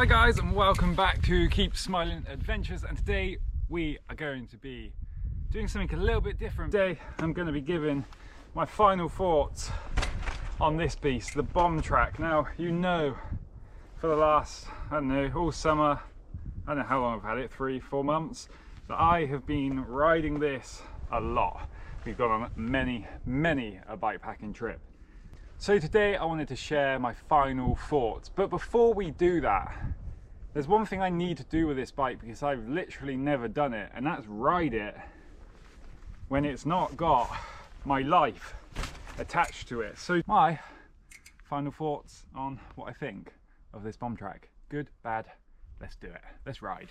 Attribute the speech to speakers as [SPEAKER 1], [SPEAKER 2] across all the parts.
[SPEAKER 1] Hi guys, and welcome back to Keep Smiling Adventures, and today we are going to be doing something a little bit different. Today I'm going to be giving my final thoughts on this beast, the Bombtrack. Now, you know, for the last, I don't know, all summer, I don't know how long I've had it, 3-4 months, that I have been riding this a lot. We've gone on many a bikepacking trip. So today I wanted to share my final thoughts, but before we do that, there's one thing I need to do with this bike because I've literally never done it, and that's ride it when it's not got my life attached to it. So my final thoughts on what I think of this Bombtrack. Good, bad, let's do it. Let's ride.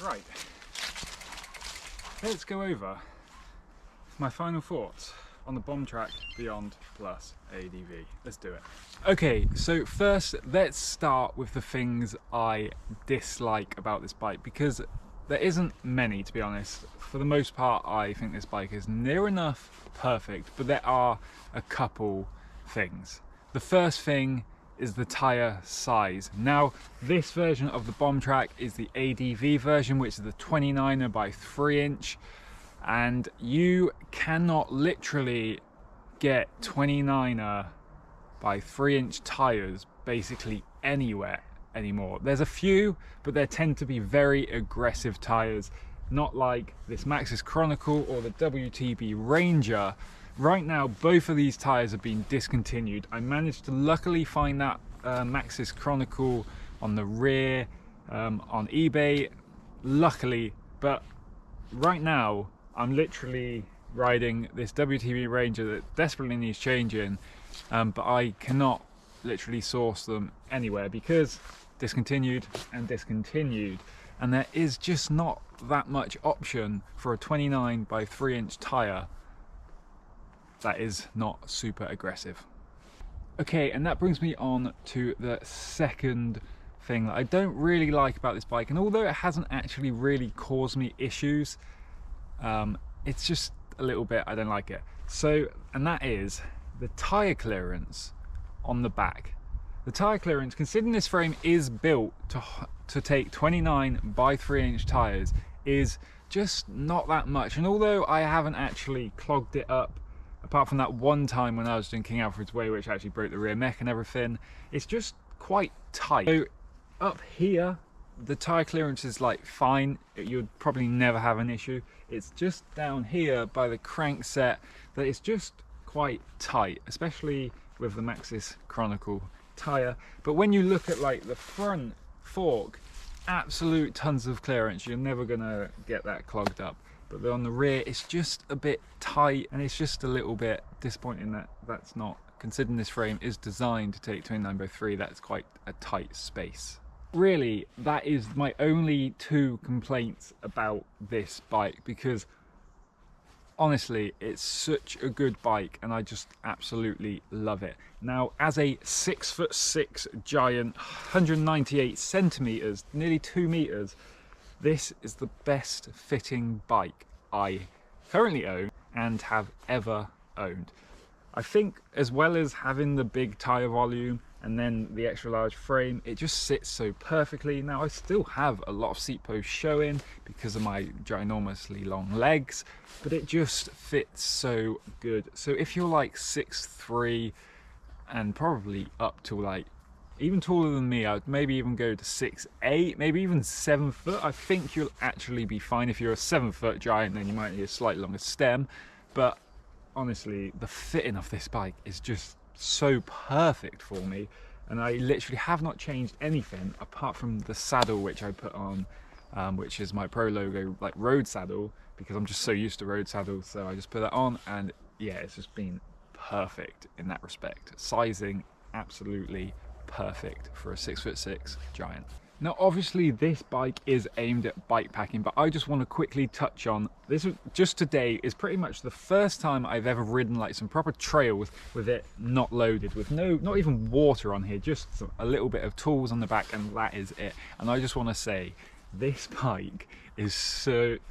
[SPEAKER 1] Right, let's go over my final thoughts on the Bombtrack Beyond Plus ADV. Let's do it. Okay, so first let's start with the things I dislike about this bike, because there isn't many, to be honest. For the most part, I think this bike is near enough perfect, but there are a couple things. The first thing is the tyre size. Now, this version of the Bombtrack is the ADV version, which is the 29er by 3 inch, and you cannot literally get 29er by 3 inch tyres basically anywhere anymore. There's a few, but they tend to be very aggressive tyres, not like this Maxxis Chronicle or the WTB Ranger. Right now, both of these tyres have been discontinued. I managed to luckily find that Maxxis Chronicle on the rear on eBay, luckily, but right now I'm literally riding this WTB Ranger that desperately needs changing, but I cannot literally source them anywhere because discontinued, and there is just not that much option for a 29 by 3 inch tyre that is not super aggressive. Okay, and that brings me on to the second thing that I don't really like about this bike, and although it hasn't actually really caused me issues, it's just a little bit, I don't like it. So, and that is the tyre clearance on the back. The tyre clearance, considering this frame is built to take 29 by 3 inch tyres, is just not that much. And although I haven't actually clogged it up, apart from that one time when I was doing King Alfred's Way, which actually broke the rear mech and everything, it's just quite tight. So up here, the tyre clearance is like fine, you'd probably never have an issue. It's just down here by the crankset that it's just quite tight, especially with the Maxxis Chronicle tyre. But when you look at like the front fork, absolute tons of clearance, you're never gonna get that clogged up. But on the rear, it's just a bit tight, and it's just a little bit disappointing that that's not, considering this frame is designed to take 29 by 3, that's quite a tight space. Really, that is my only two complaints about this bike, because honestly, it's such a good bike and I just absolutely love it. Now, as a 6'6" giant, 198 centimeters, nearly 2 meters, this is the best fitting bike I currently own and have ever owned. I think, as well as having the big tyre volume, and then the extra large frame, it just sits so perfectly. Now I still have a lot of seat posts showing because of my ginormously long legs, but it just fits so good. So if you're like 6'3" and probably up to like even taller than me, I'd maybe even go to 6'8", maybe even 7 foot. I think you'll actually be fine. If you're a 7 foot giant, then you might need a slightly longer stem, but honestly, the fitting of this bike is just so perfect for me, and I literally have not changed anything apart from the saddle which I put on, which is my Pro logo like road saddle, because I'm just so used to road saddles. So I just put that on, and yeah, it's just been perfect in that respect. Sizing absolutely perfect for a 6'6" giant. Now obviously this bike is aimed at bike packing, but I just want to quickly touch on this. Just today is pretty much the first time I've ever ridden like some proper trails with it not loaded, with not even water on here, just a little bit of tools on the back, and that is it. And I just want to say, this bike is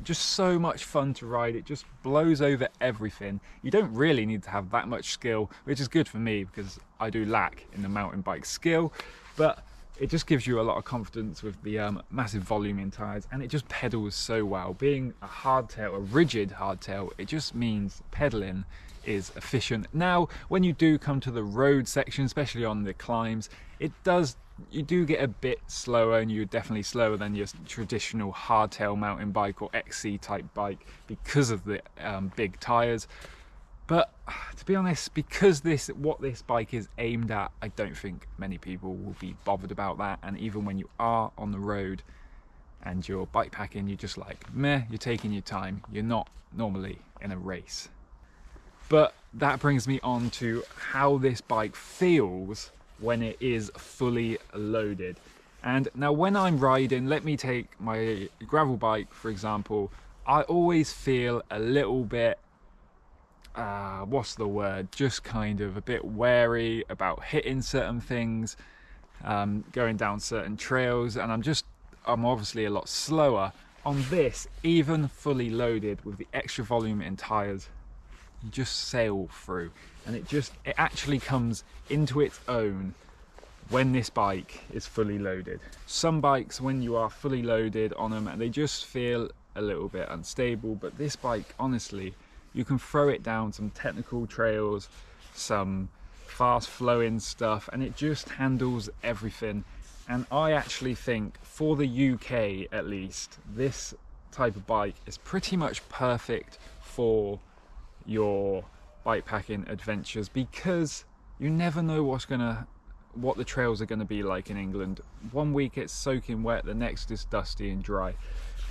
[SPEAKER 1] just so much fun to ride. It just blows over everything. You don't really need to have that much skill, which is good for me because I do lack in the mountain bike skill, but it just gives you a lot of confidence with the massive volume in tyres, and it just pedals so well. Being a hardtail, a rigid hardtail, it just means pedaling is efficient. Now, when you do come to the road section, especially on the climbs, you do get a bit slower, and you're definitely slower than your traditional hardtail mountain bike or XC type bike because of the big tyres. But to be honest, because what this bike is aimed at, I don't think many people will be bothered about that. And even when you are on the road and you're bike packing, you're just like, meh, you're taking your time. You're not normally in a race. But that brings me on to how this bike feels when it is fully loaded. And now when I'm riding, let me take my gravel bike, for example, I always feel a little bit, what's the word, just kind of a bit wary about hitting certain things, going down certain trails, and I'm obviously a lot slower. On this, even fully loaded with the extra volume in tyres, you just sail through, and it actually comes into its own when this bike is fully loaded. Some bikes, when you are fully loaded on them, they just feel a little bit unstable, but this bike, honestly, you can throw it down some technical trails, some fast flowing stuff, and it just handles everything. And I actually think, for the UK at least, this type of bike is pretty much perfect for your bike packing adventures, because you never know what the trails are going to be like in England. One week it's soaking wet, the next is dusty and dry.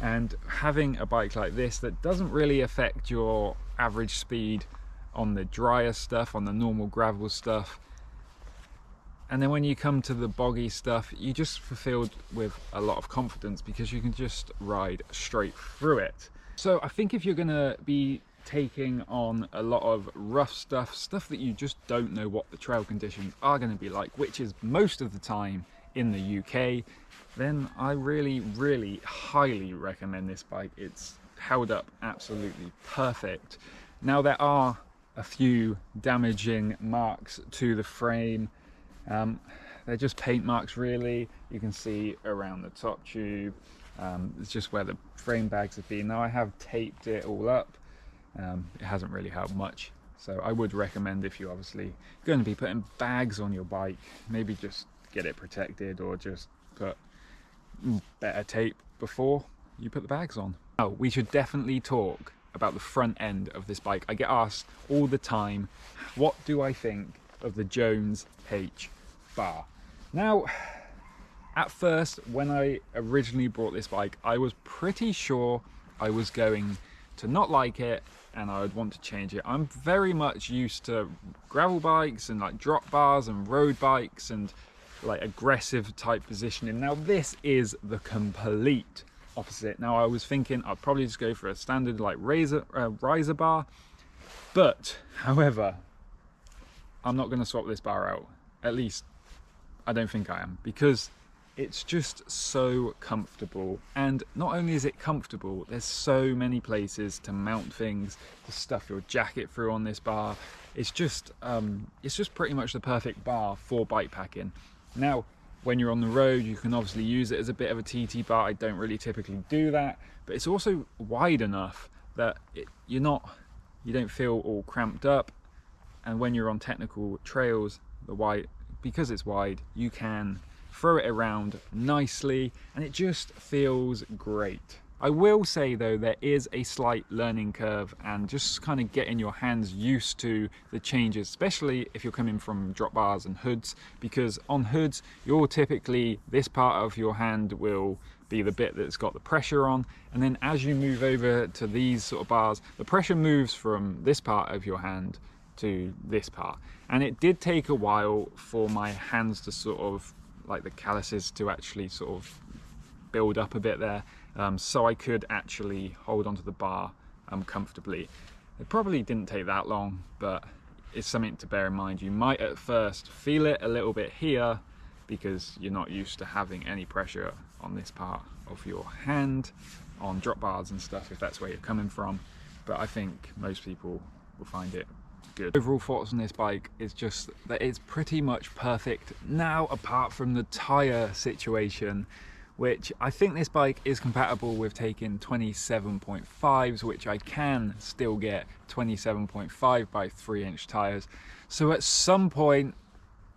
[SPEAKER 1] And having a bike like this that doesn't really affect your average speed on the drier stuff, on the normal gravel stuff, and then when you come to the boggy stuff, you just fulfilled with a lot of confidence because you can just ride straight through it. So I think if you're going to be taking on a lot of rough stuff that you just don't know what the trail conditions are going to be like, which is most of the time in the UK, then I really, really highly recommend this bike. It's held up absolutely perfect. Now, there are a few damaging marks to the frame. They're just paint marks, really. You can see around the top tube. It's just where the frame bags have been. Now, I have taped it all up. It hasn't really helped much. So I would recommend, if you're obviously going to be putting bags on your bike, maybe just get it protected, or just put better tape before you put the bags on. Now, we should definitely talk about the front end of this bike. I get asked all the time, what do I think of the Jones H bar? Now, at first, when I originally brought this bike, I was pretty sure I was going to not like it and I would want to change it. I'm very much used to gravel bikes and like drop bars and road bikes and like aggressive type positioning. Now, this is the complete opposite. Now, I was thinking I'd probably just go for a standard like riser bar, but however, I'm not going to swap this bar out. At least I don't think I am, because It's just so comfortable, and not only is it comfortable, there's so many places to mount things, to stuff your jacket through on this bar. It's just pretty much the perfect bar for bike packing. Now, when you're on the road, you can obviously use it as a bit of a TT bar. I don't really typically do that, but it's also wide enough that you don't feel all cramped up. And when you're on technical trails, because it's wide, you can throw it around nicely and it just feels great. I will say though, there is a slight learning curve and just kind of getting your hands used to the changes, especially if you're coming from drop bars and hoods, because on hoods, this part of your hand will be the bit that's got the pressure on, and then as you move over to these sort of bars, the pressure moves from this part of your hand to this part. And it did take a while for my hands to sort of, like the calluses to actually sort of build up a bit there, so I could actually hold onto the bar comfortably. It probably didn't take that long, but it's something to bear in mind. You might at first feel it a little bit here because you're not used to having any pressure on this part of your hand on drop bars and stuff, if that's where you're coming from, but I think most people will find it good. Overall thoughts on this bike is just that it's pretty much perfect now, apart from the tire situation, which I think this bike is compatible with taking 27.5s, which I can still get 27.5 by 3-inch tires. So at some point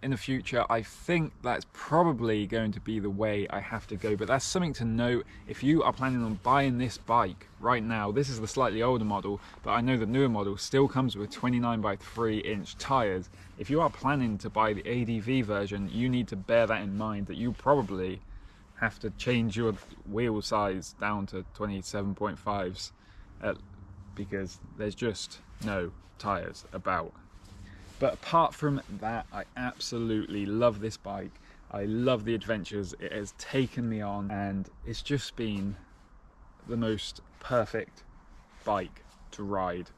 [SPEAKER 1] in the future, I think that's probably going to be the way I have to go. But that's something to note. If you are planning on buying this bike right now, this is the slightly older model, but I know the newer model still comes with 29 by 3-inch tires. If you are planning to buy the ADV version, you need to bear that in mind, that you probably have to change your wheel size down to 27.5s because there's just no tires about. But apart from that, I absolutely love this bike. I love the adventures it has taken me on, and it's just been the most perfect bike to ride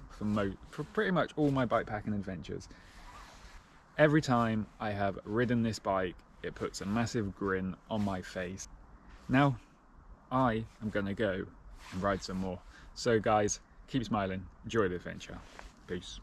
[SPEAKER 1] for pretty much all my bikepacking adventures. Every time I have ridden this bike, it puts a massive grin on my face. Now, I am gonna go and ride some more. So guys, keep smiling, enjoy the adventure. Peace.